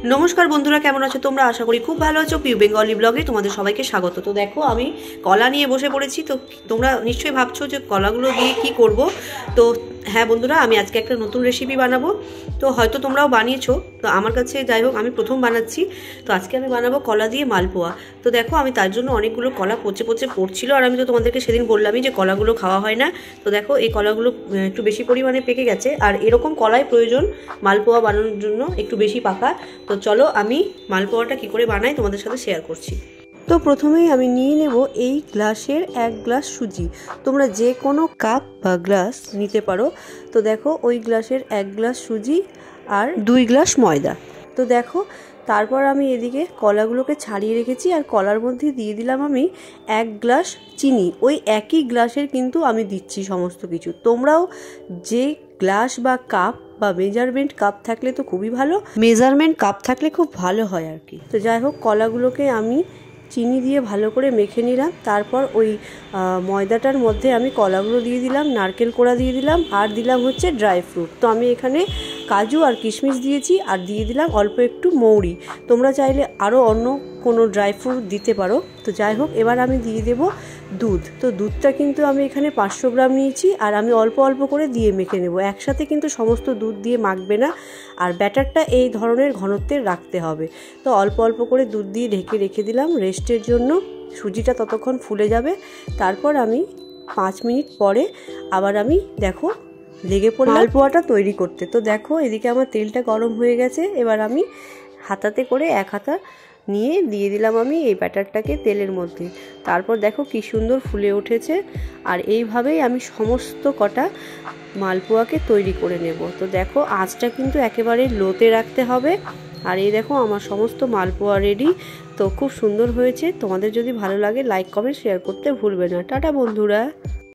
নমস্কার বন্ধুরা, কেমন আছো তোমরা? আশা করি খুব ভালো আছো। পিউ বেঙ্গলি ব্লগে তোমাদের সবাইকে স্বাগত। তো দেখো আমি কলা নিয়ে বসে পড়েছি। তো তোমরা নিশ্চয়ই ভাবছো যে কলাগুলো দিয়ে কি করব। তো হ্যাঁ বন্ধুরা, আমি আজকে একটা নতুন রেসিপি বানাবো। তো হয়তো তোমরাও বানিয়েছো, তো আমার কাছে যাই হোক আমি প্রথম বানাচ্ছি। তো আজকে আমি বানাবো কলা দিয়ে মালপোয়া। তো দেখো আমি তার জন্য অনেকগুলো কলা পচে পচে পড়ছিল, আর আমি তো তোমাদেরকে সেদিন বললামই যে কলাগুলো খাওয়া হয় না। তো দেখো এই কলাগুলো একটু বেশি পরিমাণে পেকে গেছে, আর এরকম কলাই প্রয়োজন মালপোয়া বানানোর জন্য, একটু বেশি পাকা। তো চলো আমি মালপোয়াটা কি করে বানাই তোমাদের সাথে শেয়ার করছি। তো প্রথমেই আমি নিয়ে নেব এই গ্লাসের 1 গ্লাস সুজি। তোমরা যে কোনো কাপ বা গ্লাস নিতে পারো। তো দেখো ওই গ্লাসের 1 গ্লাস সুজি আর 2 গ্লাস ময়দা। তো দেখো তারপর আমি এদিকে কলাগুলোকে ছাড়িয়ে রেখেছি, আর কলার মধ্যে দিয়ে দিলাম আমি 1 গ্লাস চিনি। ওই একই গ্লাসের কিন্তু আমি দিচ্ছি সমস্ত কিছু। তোমরাও যে গ্লাস বা কাপ বা মেজারমেন্ট কাপ থাকলে তো খুবই ভালো, মেজারমেন্ট কাপ থাকলে খুব ভালো হয় আর কি। তো যাই হোক কলাগুলোকে আমি চিনি দিয়ে ভালো করে মেখে নিলাম। তারপর ওই ময়দাটার মধ্যে আমি কলাগুলো দিয়ে দিলাম, নারকেল কোড়া দিয়ে দিলাম, আর দিলাম হচ্ছে ড্রাই ফ্রুট। তো আমি এখানে কাজু আর কিশমিশ দিয়েছি, আর দিয়ে দিলাম অল্প একটু মৌরি। তোমরা চাইলে আরও অন্য কোনো ড্রাই ফ্রুট দিতে পারো। তো যাই হোক এবার আমি দিয়ে দেব দুধ। তো দুধটা কিন্তু আমি এখানে 500 গ্রাম নিয়েছি, আর আমি অল্প অল্প করে দিয়ে মেখে নেব। একসাথে কিন্তু সমস্ত দুধ দিয়ে মাখবে না, আর ব্যাটারটা এই ধরনের ঘনত্বের রাখতে হবে। তো অল্প অল্প করে দুধ দিয়ে ঢেকে রেখে দিলাম রেস্টের জন্য। সুজিটা ততক্ষণ ফুলে যাবে। তারপর আমি 5 মিনিট পরে আবার আমি দেখো লেগে পড়লাম মালপোয়াটা তৈরি করতে। তো দেখো এদিকে আমার তেলটা গরম হয়ে গেছে। এবার আমি হাতাতে করে 1 হাতা নিয়ে দিয়ে দিলাম আমি এই ব্যাটারটাকে তেলের মধ্যে। তারপর দেখো কি সুন্দর ফুলে উঠেছে। আর এইভাবেই আমি সমস্ত কটা মালপোয়াকে তৈরি করে নেব। তো দেখো আঁচটা কিন্তু একেবারে লোতে রাখতে হবে। আর এই দেখো আমার সমস্ত মালপোয়া রেডি। তো খুব সুন্দর হয়েছে। তোমাদের যদি ভালো লাগে লাইক কমেন্ট শেয়ার করতে ভুলবে না। টাটা বন্ধুরা।